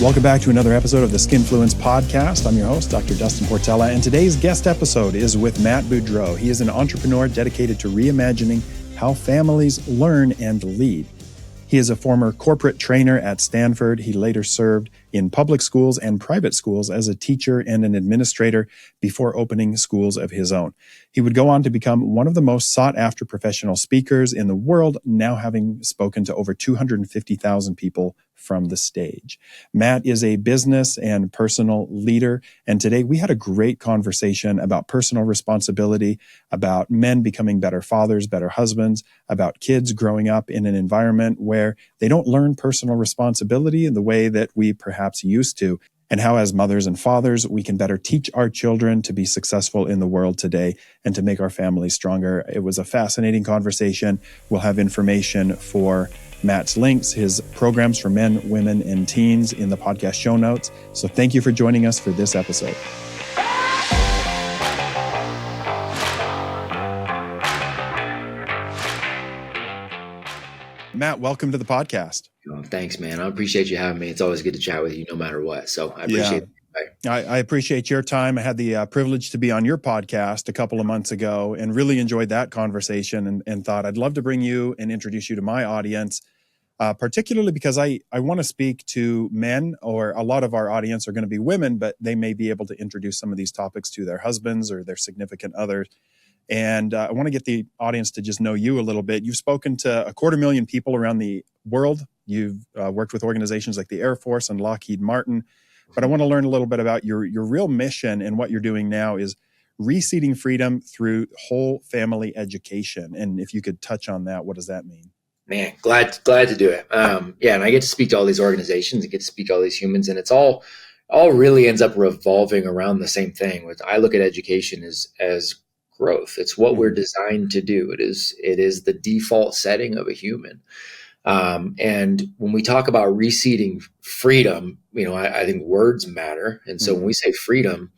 Welcome back to another episode of the Skinfluence Podcast. I'm your host, Dr. Dustin Portela, and today's guest episode is with Matt Beaudreau. He is an entrepreneur dedicated to reimagining how families learn and lead. He is a former corporate trainer at Stanford. He later served in public schools and private schools as a teacher and an administrator before opening schools of his own. He would go on to become one of the most sought-after professional speakers in the world, now having spoken to over 250,000 people from the stage. Matt is a business and personal leader, and today we had a great conversation about personal responsibility, about men becoming better fathers, better husbands, about kids growing up in an environment where they don't learn personal responsibility in the way that we perhaps used to, and how as mothers and fathers, we can better teach our children to be successful in the world today and to make our families stronger. It was a fascinating conversation. We'll have information for Matt's links, his programs for men, women, and teens in the podcast show notes. So thank you for joining us for this episode. Matt, welcome to the podcast. Oh, thanks, man. I appreciate you having me. It's always good to chat with you no matter what. So I appreciate it. I appreciate your time. I had the privilege to be on your podcast a couple of months ago and really enjoyed that conversation and thought I'd love to bring you and introduce you to my audience, particularly because I want to speak to men, or a lot of our audience are going to be women, but they may be able to introduce some of these topics to their husbands or their significant others. And I want to get the audience to just know you a little bit. You've spoken to 250,000 people around the world. You've worked with organizations like the Air Force and Lockheed Martin. But I want to learn a little bit about your real mission, and what you're doing now is reseeding freedom through whole family education. And if you could touch on that, what does that mean? Man, glad to do it. And I get to speak to all these organizations, I get to speak to all these humans, and it's all really ends up revolving around the same thing. I look at education as growth. It's what we're designed to do. It is the default setting of a human. And when we talk about reseeding freedom, I think words matter. And so when we say freedom,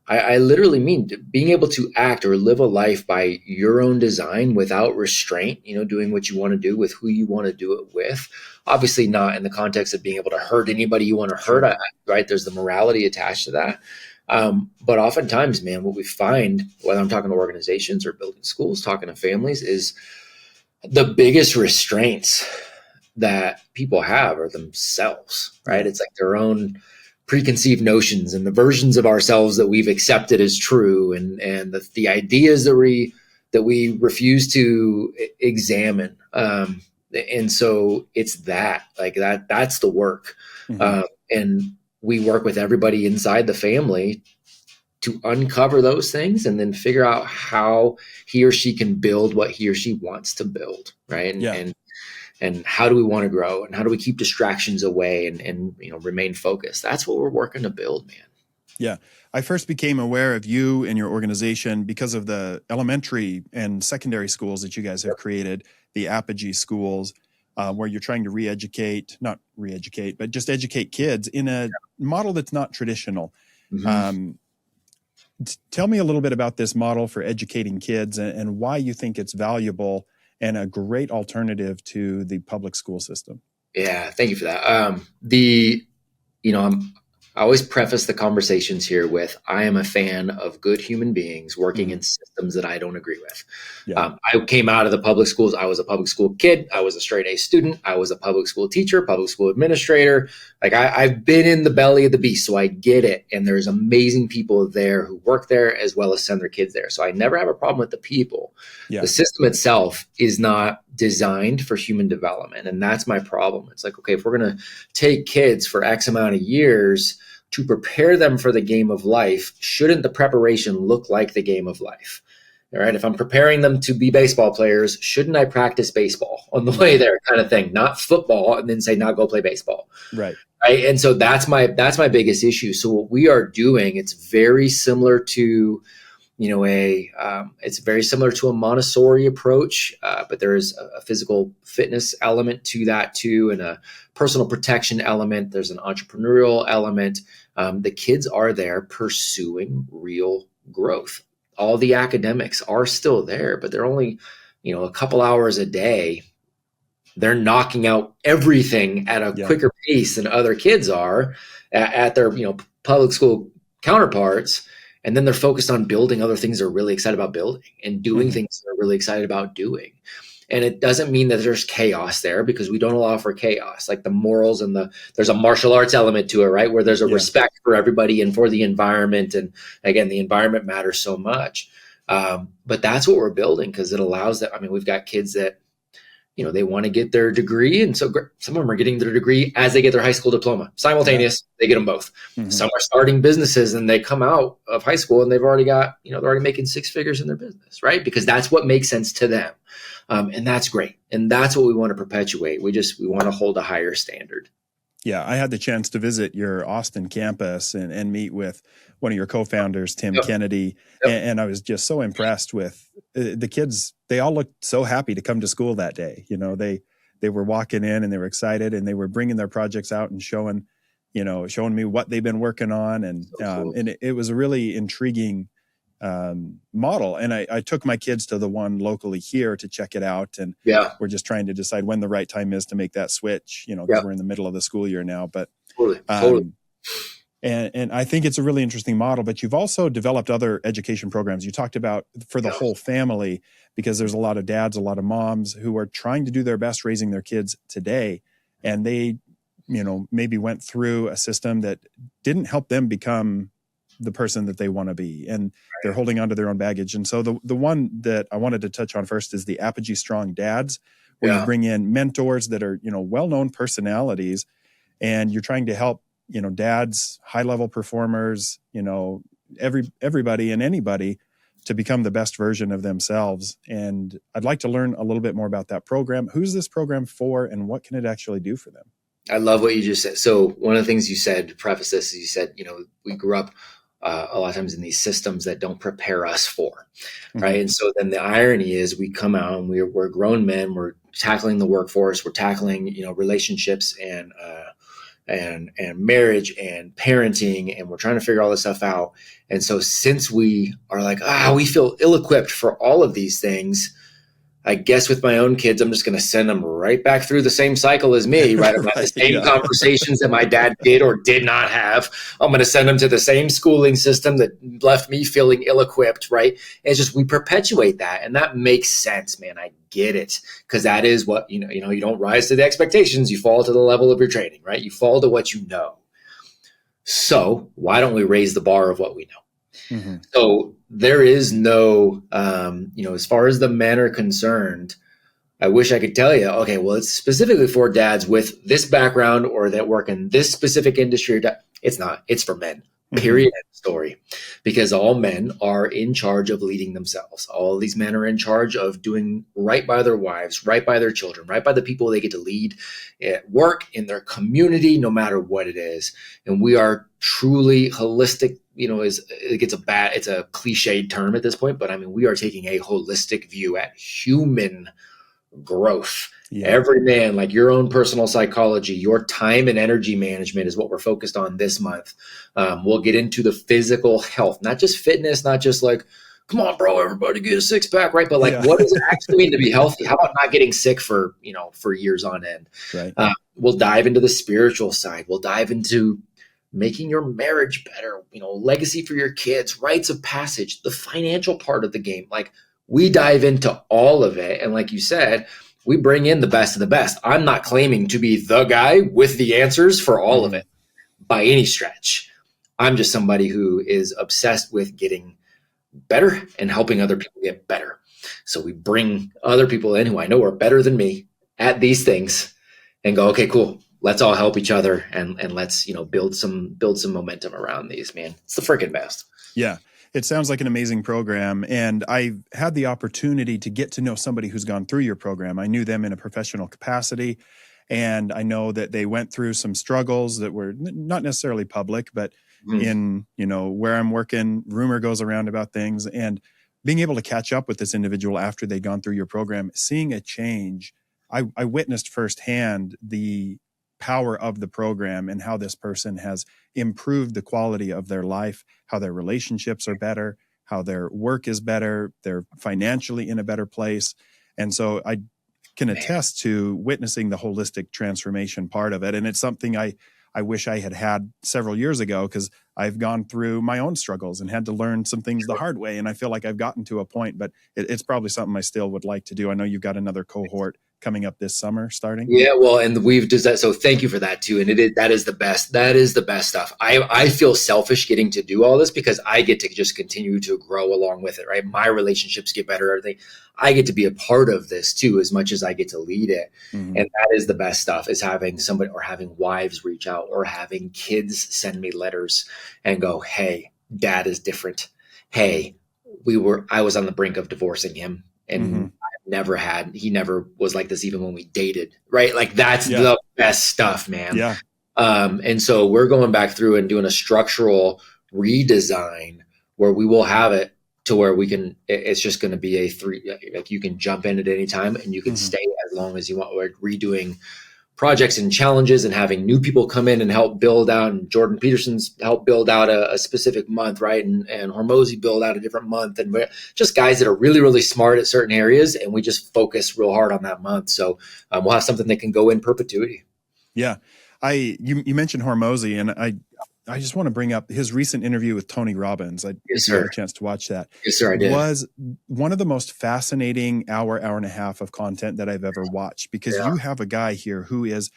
I literally mean being able to act or live a life by your own design without restraint, doing what you want to do with who you want to do it with. Obviously not in the context of being able to hurt anybody you want to hurt, right? There's the morality attached to that. But oftentimes, man, what we find, whether I'm talking to organizations or building schools, talking to families, is the biggest restraints that people have are themselves, right? It's like their own preconceived notions and the versions of ourselves that we've accepted as true, and the ideas that we refuse to examine. And so it's that's the work. And we work with everybody inside the family to uncover those things and then figure out how he or she can build what he or she wants to build, right? And how do we want to grow, and how do we keep distractions away and remain focused? That's what we're working to build, man. Yeah. I first became aware of you and your organization because of the elementary and secondary schools that you guys have created, the Apogee schools, where you're trying to but just educate kids in a model that's not traditional. Tell me a little bit about this model for educating kids and why you think it's valuable and a great alternative to the public school system. Yeah, thank you for that. I always preface the conversations here with, I am a fan of good human beings working in systems that I don't agree with. I came out of the public schools. I was a public school kid. I was a straight A student. I was a public school teacher, public school administrator. I've been in the belly of the beast, so I get it. And there's amazing people there who work there as well as send their kids there. So I never have a problem with the people. The system itself is not designed for human development. And that's my problem. It's like, okay, if we're going to take kids for X amount of years to prepare them for the game of life, shouldn't the preparation look like the game of life? All right. If I'm preparing them to be baseball players, shouldn't I practice baseball on the way there, kind of thing, not football, and then say, now go play baseball. Right. And so that's my biggest issue. So what we are doing, it's very similar to, it's very similar to a Montessori approach, but there is a physical fitness element to that too, and a personal protection element. There's an entrepreneurial element. The kids are there pursuing real growth. All the academics are still there, but they're only, a couple hours a day they're knocking out everything at a quicker pace than other kids are at their, public school counterparts. And then they're focused on building other things they're really excited about building and doing things they're really excited about doing. And it doesn't mean that there's chaos there, because we don't allow for chaos, like the morals and there's a martial arts element to it, right? Where there's a respect for everybody and for the environment. And again, the environment matters so much. But that's what we're building, because it allows that. I mean, we've got kids that, they want to get their degree. And so some of them are getting their degree as they get their high school diploma simultaneous. They get them both. Some are starting businesses and they come out of high school and they've already got, they're already making six figures in their business, right? Because that's what makes sense to them. And that's great. And that's what we want to perpetuate. We want to hold a higher standard. Yeah, I had the chance to visit your Austin campus and meet with one of your co-founders, Tim Kennedy. And I was just so impressed with the kids. They all looked so happy to come to school that day. They were walking in and they were excited, and they were bringing their projects out and showing me what they've been working on. And cool. And it was a really intriguing model. And I took my kids to the one locally here to check it out. And we're just trying to decide when the right time is to make that switch, because we're in the middle of the school year now. But totally. And I think it's a really interesting model. But you've also developed other education programs. You talked about for the whole family, because there's a lot of dads, a lot of moms who are trying to do their best raising their kids today. And they, maybe went through a system that didn't help them become the person that they want to be, and they're holding on to their own baggage. And so the one that I wanted to touch on first is the Apogee Strong Dads, where you bring in mentors that are, well-known personalities, and you're trying to help, dads, high-level performers, everybody and anybody to become the best version of themselves. And I'd like to learn a little bit more about that program. Who's this program for, and what can it actually do for them? I love what you just said. So one of the things you said to preface this is you said, we grew up a lot of times in these systems that don't prepare us for, right? And so then the irony is we come out and we're grown men, we're tackling the workforce, we're tackling, relationships and marriage and parenting, and we're trying to figure all this stuff out. And so since we are like, we feel ill-equipped for all of these things, I guess with my own kids, I'm just going to send them right back through the same cycle as me, right? About the same conversations that my dad did or did not have. I'm going to send them to the same schooling system that left me feeling ill-equipped, right? And it's just, we perpetuate that. And that makes sense, man. I get it. Because that is what, you don't rise to the expectations. You fall to the level of your training, right? You fall to what you know. So why don't we raise the bar of what we know? So there is no, as far as the men are concerned, I wish I could tell you, okay, well, it's specifically for dads with this background or that work in this specific industry. It's not. It's for men. Period. End story. Because all men are in charge of leading themselves. All these men are in charge of doing right by their wives, right by their children, right by the people they get to lead at work, in their community, no matter what it is. And we are truly holistic. It's a cliched term at this point, but I mean, we are taking a holistic view at human growth. Every man, like your own personal psychology, your time and energy management is what we're focused on this month. We'll get into the physical health, not just fitness, not just like, come on, bro, everybody get a six pack, right? But like, what does it actually mean to be healthy? How about not getting sick for years on end? Right. We'll dive into the spiritual side. We'll dive into making your marriage better, legacy for your kids, rites of passage, the financial part of the game. Like, we dive into all of it. And like you said, we bring in the best of the best. I'm not claiming to be the guy with the answers for all of it by any stretch. I'm just somebody who is obsessed with getting better and helping other people get better. So we bring other people in who I know are better than me at these things and go, okay, cool. Let's all help each other and let's, build some momentum around these, man. It's the freaking best. Yeah. It sounds like an amazing program. And I've had the opportunity to get to know somebody who's gone through your program. I knew them in a professional capacity. And I know that they went through some struggles that were not necessarily public, but in, where I'm working, rumor goes around about things. And being able to catch up with this individual after they'd gone through your program, seeing a change, I witnessed firsthand the power of the program and how this person has improved the quality of their life, how their relationships are better, how their work is better, they're financially in a better place. And so can Man. attest to witnessing the holistic transformation part of it. And it's something I wish I had several years ago, because I've gone through my own struggles and had to learn some things the hard way. And I feel like I've gotten to a point, but it's probably something I still would like to do. I know you've got another cohort coming up this summer starting. Yeah, well, and we've just that. So thank you for that too. And that is the best. That is the best stuff. I feel selfish getting to do all this because I get to just continue to grow along with it, right? My relationships get better, everything. I get to be a part of this too, as much as I get to lead it. Mm-hmm. And that is the best stuff, is having somebody, or having wives reach out, or having kids send me letters and go, "Hey, dad is different. Hey, I was on the brink of divorcing him, and he never was like this even when we dated," right? Like that's the best stuff, man. Yeah. And so we're going back through and doing a structural redesign where we will have it to where it's just going to be like you can jump in at any time and you can stay as long as you want. We're redoing projects and challenges and having new people come in and help build out, and Jordan Peterson's help build out a specific month, right? And Hormozy build out a different month, and we're just guys that are really, really smart at certain areas, and we just focus real hard on that month. So we'll have something that can go in perpetuity. Yeah. You mentioned Hormozy, and I just want to bring up his recent interview with Tony Robbins. Yes, sir. Had a chance to watch that. Yes, sir, I did. Was one of the most fascinating hour and a half of content that I've ever watched, because you have a guy here who is,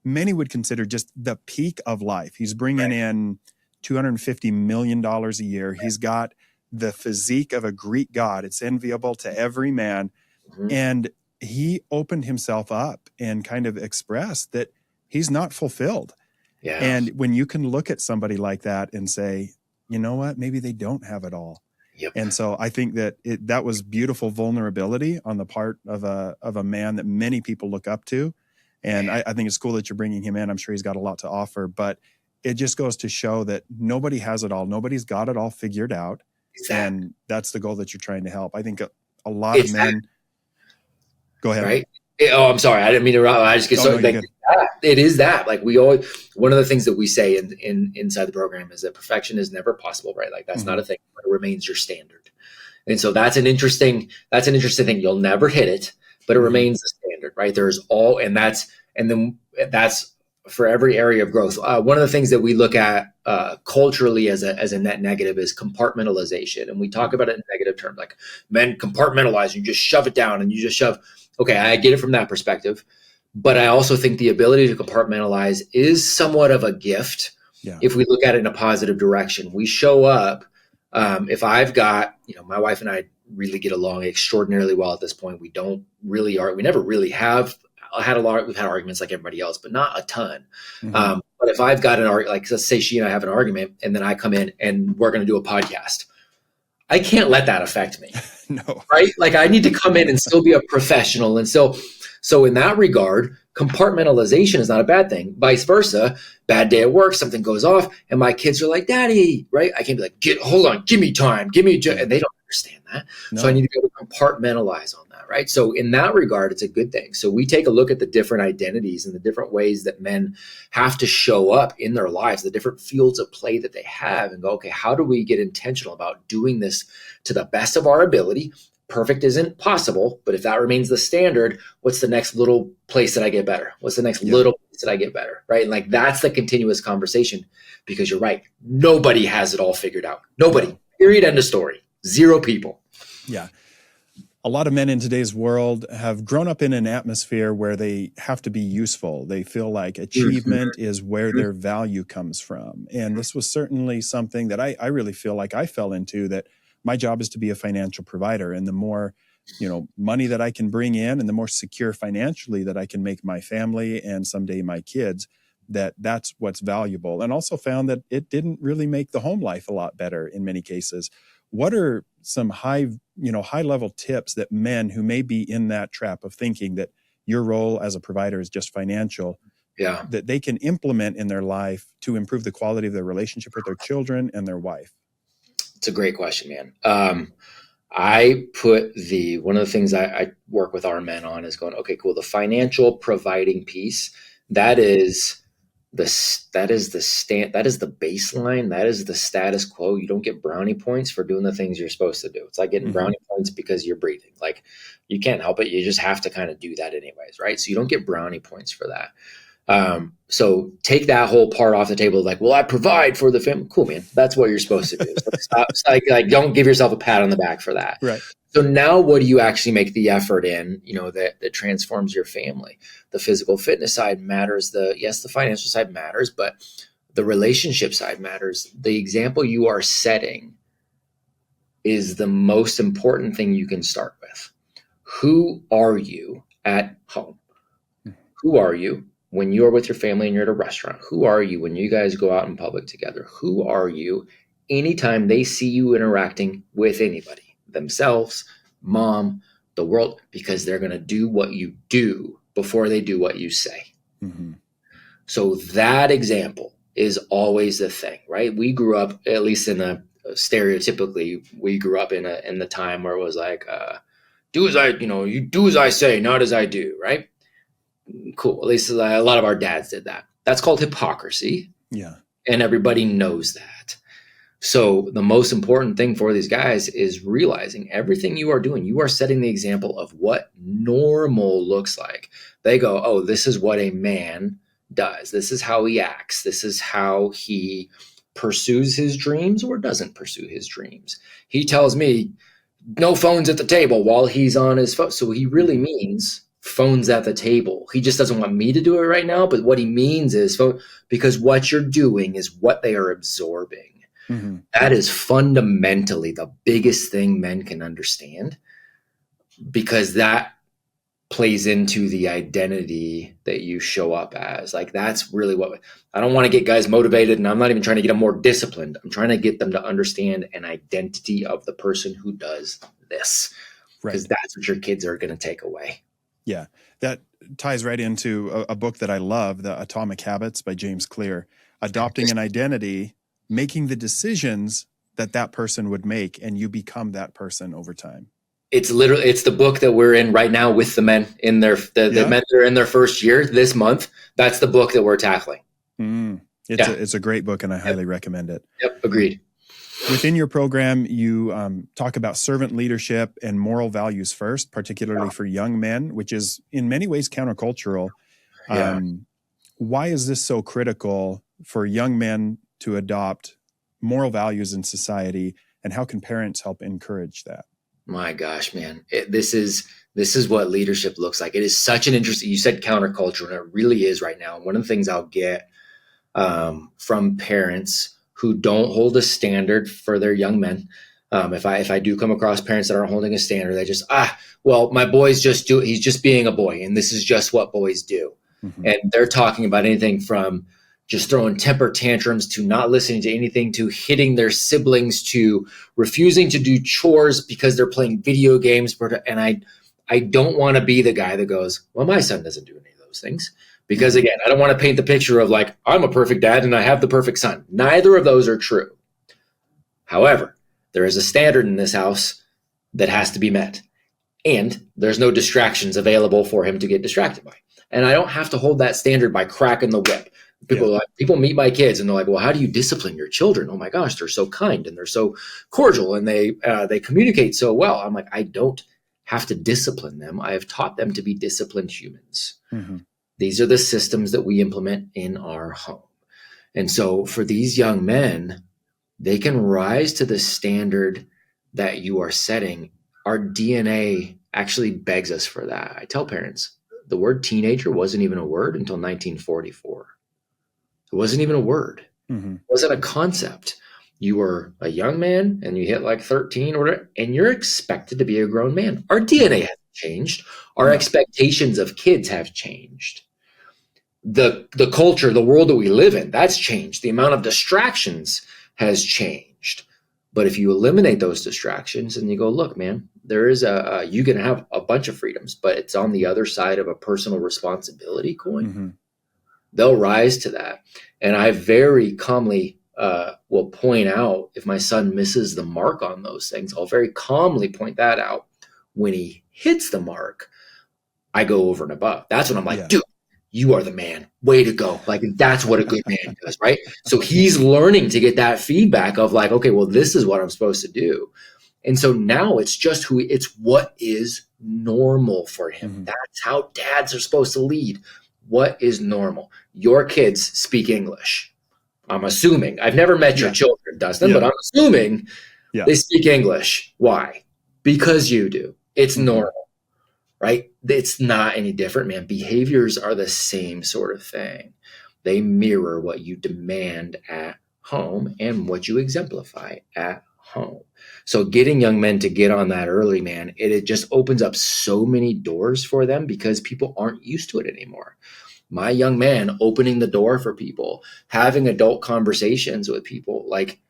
many would consider, just the peak of life. He's bringing in $250 million a year. Right. He's got the physique of a Greek god. It's enviable to every man. Mm-hmm. And he opened himself up and kind of expressed that he's not fulfilled. Yeah. And when you can look at somebody like that and say, you know what, maybe they don't have it all. Yep. And so I think that that was beautiful vulnerability on the part of a man that many people look up to. And I think it's cool that you're bringing him in. I'm sure he's got a lot to offer, but it just goes to show that nobody has it all. Nobody's got it all figured out. Exactly. And that's the goal that you're trying to help. I think a lot of men. Go ahead. Right. Oh, I'm sorry. I didn't mean to interrupt. I just get it is that, like, one of the things that we say inside the program is that perfection is never possible, right? Like that's not a thing, but it remains your standard. And so that's an interesting thing. You'll never hit it, but it remains the standard, right? And that's for every area of growth. One of the things that we look at culturally as a net negative is compartmentalization. And we talk about it in negative terms, like men compartmentalize, you just shove it down and you just shove. Okay, I get it from that perspective. But I also think the ability to compartmentalize is somewhat of a gift. Yeah. If we look at it in a positive direction. We show up, if I've got, my wife and I really get along extraordinarily well at this point. We never really have we've had arguments like everybody else, but not a ton. Mm-hmm. But if I've got an argument, like let's say she and I have an argument and then I come in and we're going to do a podcast, I can't let that affect me. No. Right? Like I need to come in and still be a professional. And so in that regard, compartmentalization is not a bad thing. Vice versa, bad day at work, something goes off and my kids are like, "Daddy," right? I can't be like, hold on, give me time, and they don't understand that. No. So I need to be able to compartmentalize on that, right? So in that regard, it's a good thing. So we take a look at the different identities and the different ways that men have to show up in their lives, the different fields of play that they have, and go, okay, how do we get intentional about doing this to the best of our ability? Perfect isn't possible, but if that remains the standard, what's the next little place that I get better? What's the next little place that I get better, right? And like that's the continuous conversation, because you're right. Nobody has it all figured out. Nobody. Period. End of story. Zero people. Yeah. A lot of men in today's world have grown up in an atmosphere where they have to be useful. They feel like achievement is where their value comes from. And this was certainly something that I really feel like I fell into, that my job is to be a financial provider. And the more, money that I can bring in and the more secure financially that I can make my family and someday my kids, that's what's valuable. And also found that it didn't really make the home life a lot better in many cases. What are some high level tips that men who may be in that trap of thinking that your role as a provider is just financial, that they can implement in their life to improve the quality of their relationship with their children and their wife? It's a great question, man. I put one of the things I work with our men on is going, okay, cool. The financial providing piece, that is that is the baseline. That is the status quo. You don't get brownie points for doing the things you're supposed to do. It's like getting brownie points because you're breathing. Like, you can't help it. You just have to kind of do that anyways, right? So you don't get brownie points for that. So take that whole part off the table. Like, well, I provide for the family. Cool, man. That's what you're supposed to do. So stop, like, don't give yourself a pat on the back for that. Right. So now what do you actually make the effort in, that transforms your family? The physical fitness side matters. The financial side matters, but the relationship side matters. The example you are setting is the most important thing you can start with. Who are you at home? Who are you when you are with your family and you're at a restaurant? Who are you when you guys go out in public together? Who are you anytime they see you interacting with anybody? Themselves, mom, the world, because they're going to do what you do before they do what you say. So that example is always the thing, right? We grew up, at least stereotypically, we grew up in the time where it was like, you do as I say, not as I do, right? Cool. At least a lot of our dads did that. That's called hypocrisy. Yeah. And everybody knows that. So the most important thing for these guys is realizing everything you are doing, you are setting the example of what normal looks like. They go, oh, this is what a man does. This is how he acts. This is how he pursues his dreams or doesn't pursue his dreams. He tells me no phones at the table while he's on his phone. So he really means phones at the table. He just doesn't want me to do it right now. But what he means is phone, because what you're doing is what they are absorbing. That is fundamentally the biggest thing men can understand, because that plays into the identity that you show up as. Like, that's really what I don't want to get guys motivated, and I'm not even trying to get them more disciplined. I'm trying to get them to understand an identity of the person who does this, because that's what your kids are going to take away. Yeah, that ties right into a book that I love, The Atomic Habits by James Clear. Adopting an identity, making the decisions that person would make, and you become that person over time. It's the book that we're in right now with the men in the men that are in their first year this month. That's the book that we're tackling. It's a great book, and I highly recommend it. Yep. Agreed. Within your program, you talk about servant leadership and moral values first, particularly for young men, which is in many ways countercultural. Why is this so critical for young men to adopt moral values in society, and how can parents help encourage that? My gosh, man, this is what leadership looks like. It is such an interesting, you said counterculture, and it really is right now. One of the things I'll get from parents who don't hold a standard for their young men. If I do come across parents that aren't holding a standard, they just, well, my boy's he's just being a boy, and this is just what boys do. And they're talking about anything from just throwing temper tantrums to not listening to anything, to hitting their siblings, to refusing to do chores because they're playing video games. And I don't want to be the guy that goes, well, my son doesn't do any of those things. Because again, I don't want to paint the picture of like, I'm a perfect dad and I have the perfect son. Neither of those are true. However, there is a standard in this house that has to be met. And there's no distractions available for him to get distracted by. And I don't have to hold that standard by cracking the whip. People meet my kids and they're like, well, how do you discipline your children? Oh my gosh, they're so kind and they're so cordial and they communicate so well. I'm like, I don't have to discipline them. I have taught them to be disciplined humans. These are the systems that we implement in our home. And so for these young men, they can rise to the standard that you are setting. Our DNA actually begs us for that. I tell parents, the word teenager wasn't even a word until 1944. It wasn't even a word. It wasn't a concept. You were a young man and you hit like 13 or whatever, and you're expected to be a grown man. Our DNA hasn't changed. Our expectations of kids have changed. The culture, the world that we live in, that's changed. The amount of distractions has changed. But if you eliminate those distractions and you go, look, man, there is you can have a bunch of freedoms, but it's on the other side of a personal responsibility coin. They'll rise to that. And I very calmly will point out if my son misses the mark on those things. I'll very calmly point that out. When he hits the mark, I go over and above. That's when I'm like, dude, you are the man, way to go. Like, that's what a good man does, right? So he's learning to get that feedback of like, okay, well, this is what I'm supposed to do. And so now it's just it's what is normal for him. Mm-hmm. That's how dads are supposed to lead. What is normal? Your kids speak English. I'm assuming. I've never met your children, Dustin, but I'm assuming they speak English. Why? Because you do. It's normal, right? It's not any different, man. Behaviors are the same sort of thing. They mirror what you demand at home and what you exemplify at home. So getting young men to get on that early, man, it just opens up so many doors for them because people aren't used to it anymore. My young man opening the door for people, having adult conversations with people, like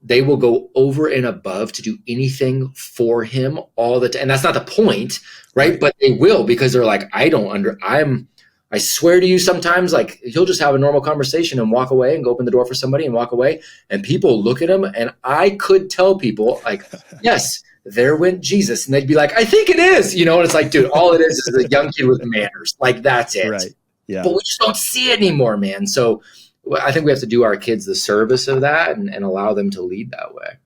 they will go over and above to do anything for him all the time. And that's not the point, right? But they will, because they're like, I swear to you, sometimes like he'll just have a normal conversation and walk away and go open the door for somebody and walk away. And people look at him, and I could tell people like, yes, there went Jesus. And they'd be like, I think it is, and it's like, dude, all it is a young kid with manners. Like, that's it. Right. Yeah. But we just don't see it anymore, man. So I think we have to do our kids the service of that and allow them to lead that way.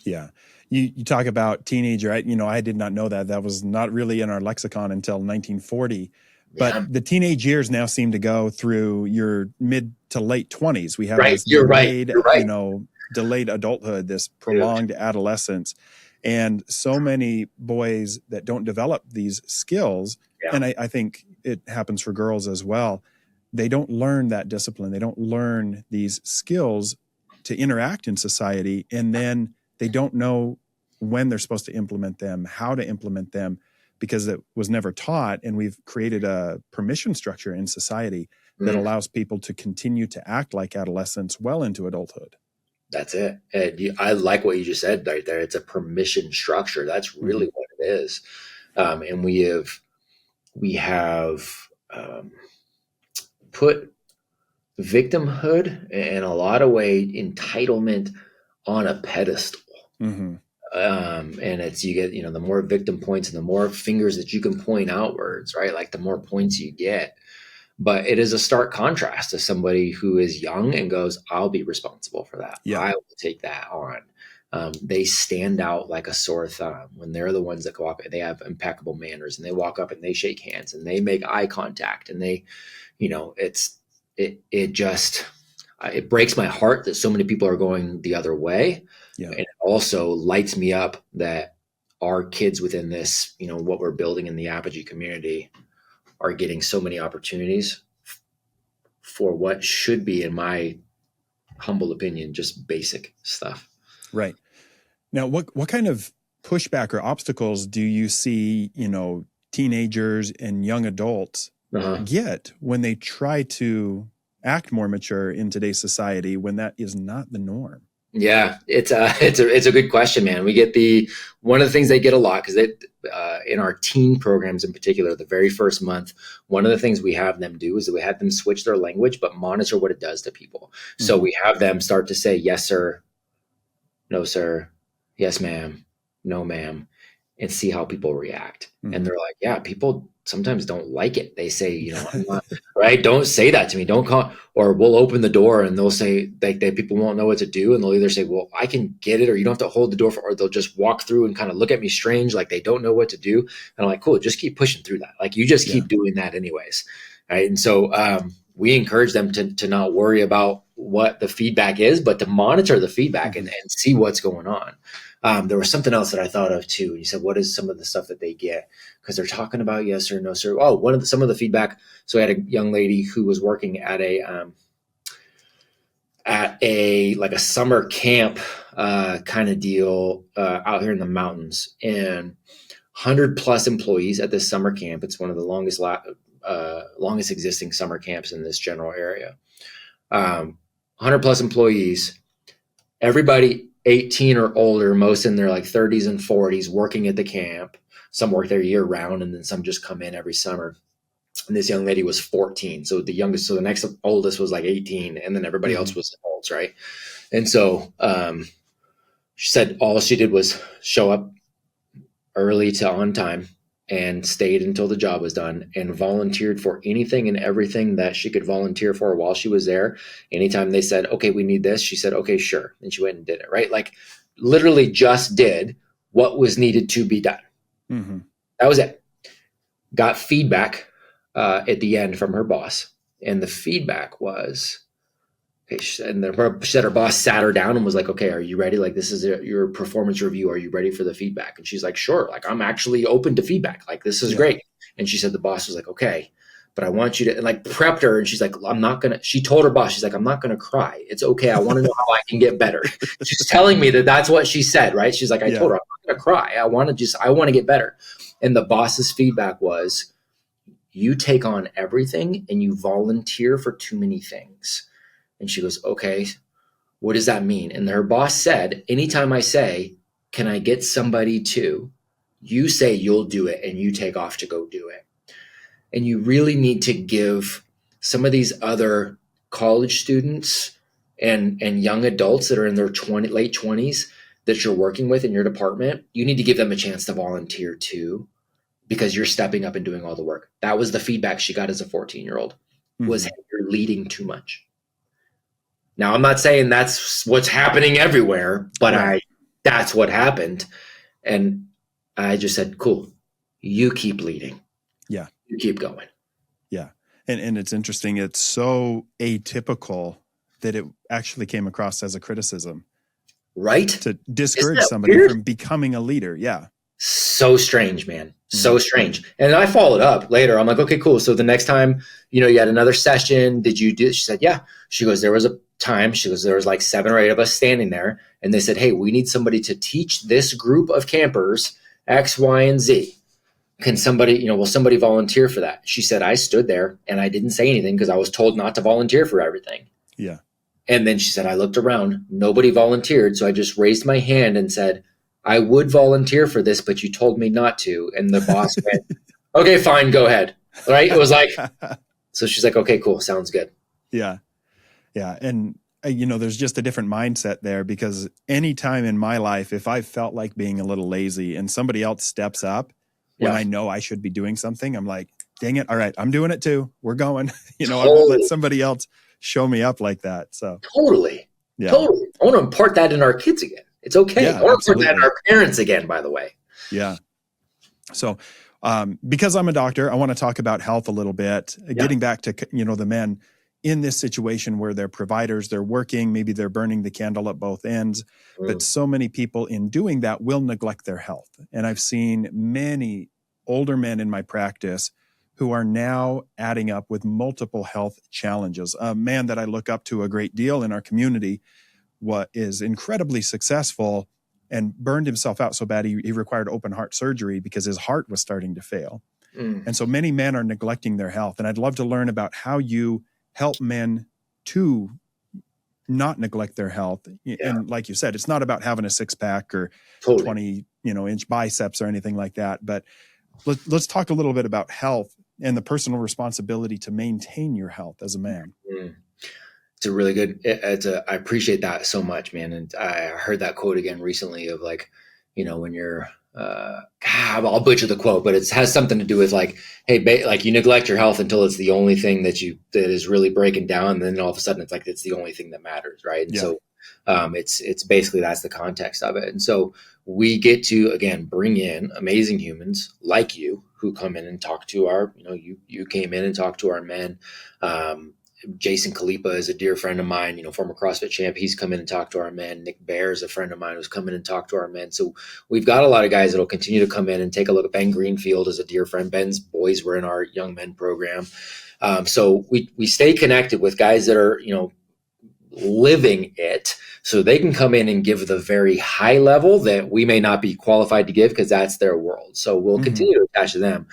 Yeah. You talk about teenager, right? I did not know that. That was not really in our lexicon until 1940. But the teenage years now seem to go through your mid to late 20s. We have this delayed, delayed adulthood, this prolonged adolescence. And so many boys that don't develop these skills, and I think it happens for girls as well, they don't learn that discipline. They don't learn these skills to interact in society. And then they don't know when they're supposed to implement them, how to implement them, because it was never taught. And we've created a permission structure in society that allows people to continue to act like adolescents well into adulthood. That's it. And I like what you just said right there. It's a permission structure. That's really what it is. And we have put victimhood in a lot of way, entitlement on a pedestal. And it's, you get, the more victim points and the more fingers that you can point outwards, right? Like the more points you get. But it is a stark contrast to somebody who is young and goes, I'll be responsible for that. I will take that on. They stand out like a sore thumb when they're the ones that go up and they have impeccable manners and they walk up and they shake hands and they make eye contact and they, it breaks my heart that so many people are going the other way. And it also lights me up that our kids within this, what we're building in the Apogee community are getting so many opportunities for what should be, in my humble opinion, just basic stuff. Right. Now, what kind of pushback or obstacles do you see, teenagers and young adults get when they try to act more mature in today's society when that is not the norm? Yeah, it's a good question, man. We get one of the things they get a lot, because in our teen programs in particular, the very first month, one of the things we have them do is that we have them switch their language, but monitor what it does to people. So we have them start to say, yes, sir, no, sir, yes, ma'am, no, ma'am, and see how people react. And they're like, yeah, people sometimes don't like it. They say, I'm not, right? Don't say that to me. Don't call. Or we'll open the door and they'll say people won't know what to do. And they'll either say, well, I can get it, or you don't have to hold the door or they'll just walk through and kind of look at me strange, like they don't know what to do. And I'm like, cool, just keep pushing through that. Like you just keep doing that anyways. Right. And so we encourage them to not worry about what the feedback is, but to monitor the feedback and see what's going on. There was something else that I thought of too. You said, what is some of the stuff that they get? Because they're talking about yes or no, sir. Oh, some of the feedback. So I had a young lady who was working at a summer camp kind of deal out here in the mountains, and 100+ employees at this summer camp. It's one of the longest existing summer camps in this general area. 100+ employees, everybody 18 or older, most in their like 30s and 40s, working at the camp. Some work there year round, and then some just come in every summer. And this young lady was 14. So the next oldest was like 18, and then everybody else was adults, right? And so she said all she did was show up early to on time, and stayed until the job was done and volunteered for anything and everything that she could volunteer for while she was there. Anytime they said, okay, we need this, she said, okay, sure. And she went and did it, right? Like literally just did what was needed to be done. Mm-hmm. That was it. Got feedback at the end from her boss. And the feedback was, okay, she said her boss sat her down and was like, okay, are you ready? Like, this is your performance review. Are you ready for the feedback? And she's like, sure. Like, I'm actually open to feedback. Like, this is great. And she said, the boss was like, okay, but I want you to, and like prepped her. And she's like, she told her boss, she's like, I'm not going to cry. It's okay. I want to know how I can get better. She's telling me that that's what she said, right? She's like, I told her, I'm not going to cry. I want to get better. And the boss's feedback was, you take on everything and you volunteer for too many things. And she goes, okay, what does that mean? And her boss said, anytime I say, can I get somebody to, you say you'll do it and you take off to go do it. And you really need to give some of these other college students and young adults that are in their late 20s that you're working with in your department, you need to give them a chance to volunteer too, because you're stepping up and doing all the work. That was the feedback she got as a 14-year-old, was, hey, you're leading too much. Now, I'm not saying that's what's happening everywhere, but that's what happened. And I just said, cool, you keep leading. Yeah. You keep going. Yeah. And it's interesting. It's so atypical that it actually came across as a criticism. Right? To discourage somebody from becoming a leader. Yeah. So strange, man. So strange. And I followed up later. I'm like, okay, cool. So the next time, you had another session, did you do? She said, yeah. She goes, there was a time. She goes, there was like 7 or 8 of us standing there. And they said, hey, we need somebody to teach this group of campers X, Y, and Z. Can somebody, will somebody volunteer for that? She said, I stood there and I didn't say anything because I was told not to volunteer for everything. Yeah. And then she said, I looked around, nobody volunteered. So I just raised my hand and said, I would volunteer for this, but you told me not to. And the boss went, okay, fine, go ahead. Right? It was like, so she's like, okay, cool. Sounds good. Yeah. Yeah. And, there's just a different mindset there, because anytime in my life, if I felt like being a little lazy and somebody else steps up when I know I should be doing something, I'm like, dang it. All right. I'm doing it too. We're going, I won't let somebody else show me up like that. So totally. Yeah. Totally. I want to impart that in our kids again. It's okay. Yeah, I want to impart that in our parents again, by the way. Yeah. So, because I'm a doctor, I want to talk about health a little bit, getting back to, the men in this situation where they're providers, they're working, maybe they're burning the candle at both ends, but so many people in doing that will neglect their health. And I've seen many older men in my practice who are now adding up with multiple health challenges. A man that I look up to a great deal in our community is incredibly successful and burned himself out so bad he required open heart surgery because his heart was starting to fail. And so many men are neglecting their health. And I'd love to learn about how you help men to not neglect their health. And like you said, it's not about having a 6-pack or 20 inch biceps or anything like that. But let's talk a little bit about health and the personal responsibility to maintain your health as a man. It's a really good, I appreciate that so much, man. And I heard that quote again recently of like, when you're, I'll butcher the quote, but it has something to do with like, hey, like you neglect your health until it's the only thing that is really breaking down. And then all of a sudden it's like, it's the only thing that matters. Right. And so, it's basically, that's the context of it. And so we get to, again, bring in amazing humans like you who come in and talk to our, you came in and talked to our men. Jason Kalipa is a dear friend of mine, former CrossFit champ. He's come in and talked to our men. Nick Bear is a friend of mine who's come in and talked to our men. So we've got a lot of guys that'll continue to come in and take a look at Ben Greenfield is a dear friend. Ben's boys were in our young men program. So we stay connected with guys that are, living it, so they can come in and give the very high level that we may not be qualified to give because that's their world. So we'll continue to attach to them.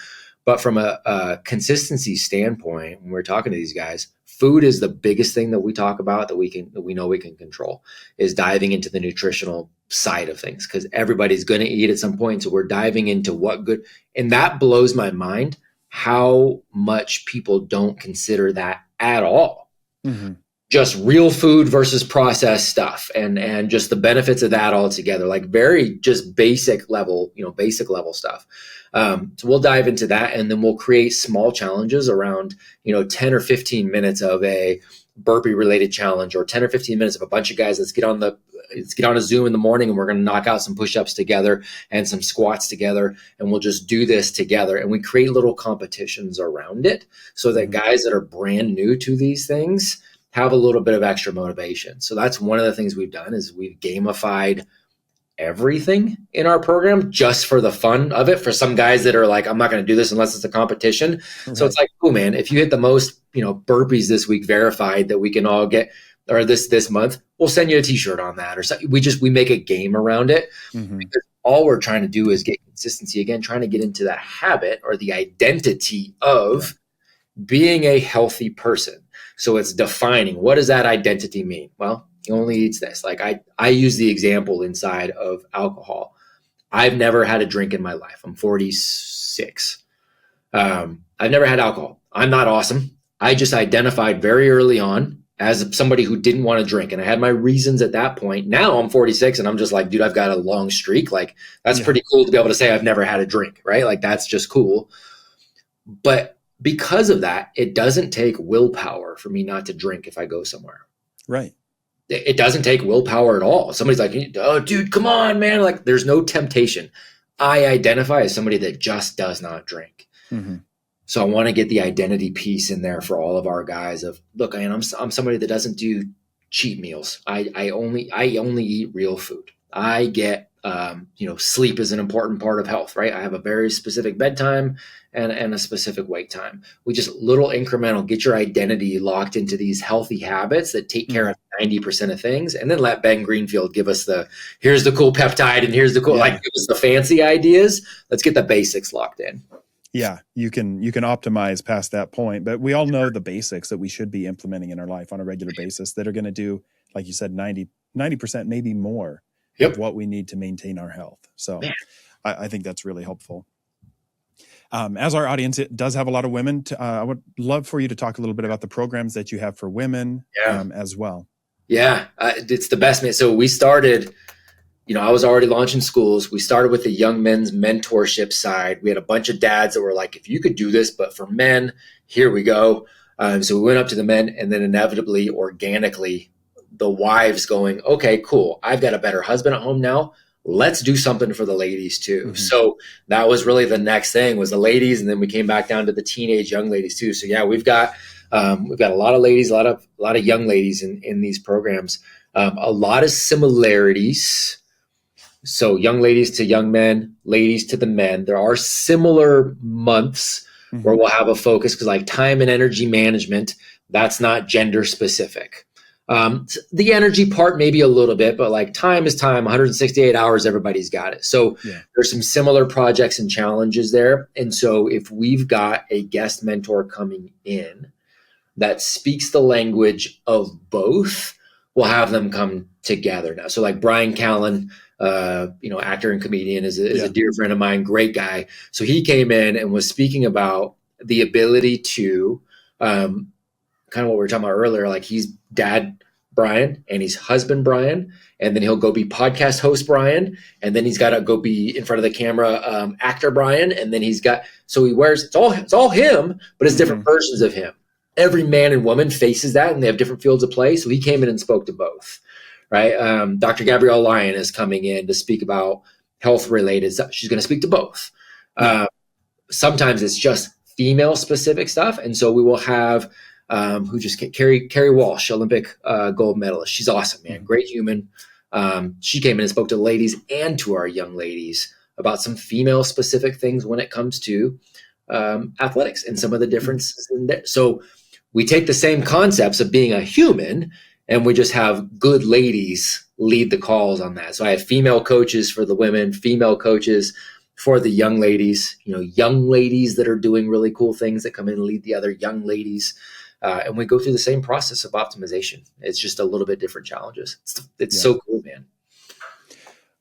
But from a consistency standpoint, when we're talking to these guys, food is the biggest thing that we talk about that we know we can control, is diving into the nutritional side of things, because everybody's going to eat at some point. So we're diving into what good, and that blows my mind how much people don't consider that at all. Just real food versus processed stuff, and just the benefits of that altogether, like very just basic level stuff. So we'll dive into that, and then we'll create small challenges around, 10 or 15 minutes of a burpee related challenge, or 10 or 15 minutes of a bunch of guys. Let's get on a Zoom in the morning, and we're going to knock out some push-ups together and some squats together, and we'll just do this together. And we create little competitions around it so that guys that are brand new to these things have a little bit of extra motivation. So that's one of the things we've done, is we've gamified everything in our program just for the fun of it. For some guys that are like, I'm not going to do this unless it's a competition. Right. So it's like, oh man, if you hit the most, burpees this week verified that we can all get, or this month, we'll send you a t-shirt on that, or something. We make a game around it, because all we're trying to do is get consistency, again, trying to get into that habit or the identity of being a healthy person. So it's defining, what does that identity mean? Well, he only eats this. Like I use the example inside of alcohol. I've never had a drink in my life. I'm 46. I've never had alcohol. I'm not awesome. I just identified very early on as somebody who didn't want to drink. And I had my reasons at that point. Now I'm 46 and I'm just like, dude, I've got a long streak. Like that's pretty cool to be able to say I've never had a drink, right? Like that's just cool. But because of that, it doesn't take willpower for me not to drink if I go somewhere. Right. It doesn't take willpower at all. Somebody's like, oh, dude, come on, man. Like there's no temptation. I identify as somebody that just does not drink. So I want to get the identity piece in there for all of our guys of, look, I'm somebody that doesn't do cheat meals. I only eat real food. I get, sleep is an important part of health, right? I have a very specific bedtime and a specific wake time. We just little incremental, get your identity locked into these healthy habits that take care of 90% of things. And then let Ben Greenfield give us here's the cool peptide and here's the cool, give us the fancy ideas. Let's get the basics locked in. Yeah, you can optimize past that point, but we all know the basics that we should be implementing in our life on a regular basis that are going to do, like you said, 90%, maybe more of what we need to maintain our health. So I think that's really helpful. As our audience does have a lot of women, I would love for you to talk a little bit about the programs that you have for women as well. Yeah, it's the best, man. So we started, I was already launching schools. We started with the young men's mentorship side. We had a bunch of dads that were like, if you could do this, but for men, here we go. So we went up to the men, and then inevitably, organically, the wives going, okay, cool. I've got a better husband at home now. Let's do something for the ladies too. So that was really the next thing, was the ladies. And then we came back down to the teenage young ladies too. So yeah, we've got a lot of ladies, a lot of young ladies in these programs, a lot of similarities. So young ladies to young men, ladies to the men. There are similar months where we'll have a focus, because like time and energy management, that's not gender specific. The energy part, maybe a little bit, but like time is time, 168 hours, everybody's got it. So there's some similar projects and challenges there. And so if we've got a guest mentor coming in that speaks the language of both, we'll have them come together now. So like Brian Callen, actor and comedian, is a dear friend of mine, great guy. So he came in and was speaking about the ability to, kind of what we were talking about earlier, like he's dad Brian and he's husband Brian, and then he'll go be podcast host Brian, and then he's got to go be in front of the camera actor Brian, and then so he wears, it's all him, but it's different versions of him. Every man and woman faces that, and they have different fields of play. So he came in and spoke to both, right? Dr. Gabrielle Lyon is coming in to speak about health related stuff. She's going to speak to both. Sometimes it's just female specific stuff, and so we will have who just Carrie Walsh, Olympic gold medalist. She's awesome, man. Great human. She came in and spoke to the ladies and to our young ladies about some female specific things when it comes to athletics and some of the differences in there. So we take the same concepts of being a human, and we just have good ladies lead the calls on that. So I have female coaches for the women, female coaches for the young ladies, young ladies that are doing really cool things that come in and lead the other young ladies. And we go through the same process of optimization. It's just a little bit different challenges. It's so cool, man.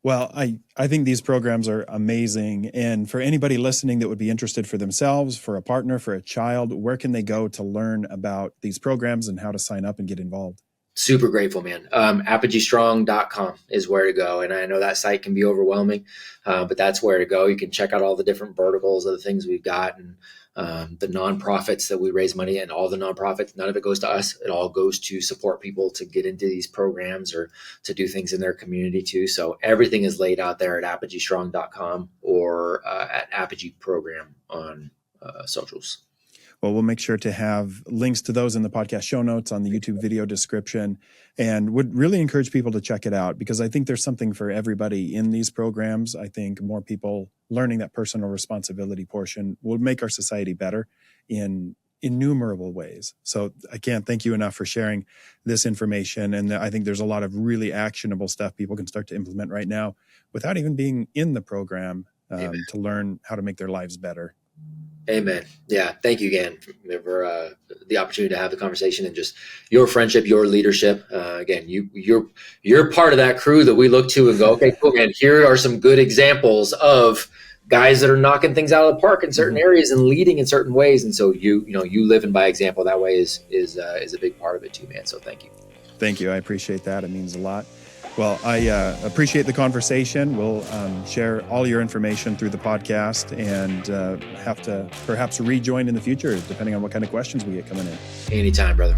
Well, I think these programs are amazing. And for anybody listening that would be interested for themselves, for a partner, for a child, where can they go to learn about these programs and how to sign up and get involved? Super grateful, man. ApogeeStrong.com is where to go. And I know that site can be overwhelming, but that's where to go. You can check out all the different verticals of the things we've got, and the nonprofits that we raise money in. All the nonprofits, none of it goes to us. It all goes to support people to get into these programs or to do things in their community too. So everything is laid out there at ApogeeStrong.com or at Apogee Program on socials. Well, we'll make sure to have links to those in the podcast show notes, on the YouTube video description, and would really encourage people to check it out, because I think there's something for everybody in these programs. I think more people learning that personal responsibility portion will make our society better in innumerable ways. So I can't thank you enough for sharing this information. And I think there's a lot of really actionable stuff people can start to implement right now without even being in the program, to learn how to make their lives better. Amen. Yeah. Thank you again for the opportunity to have the conversation, and just your friendship, your leadership. Again, you're part of that crew that we look to and go, okay, cool, man. Here are some good examples of guys that are knocking things out of the park in certain areas and leading in certain ways. And so you living by example that way is a big part of it too, man. So thank you. Thank you. I appreciate that. It means a lot. Well, I appreciate the conversation. We'll share all your information through the podcast, and have to perhaps rejoin in the future, depending on what kind of questions we get coming in. Anytime, brother.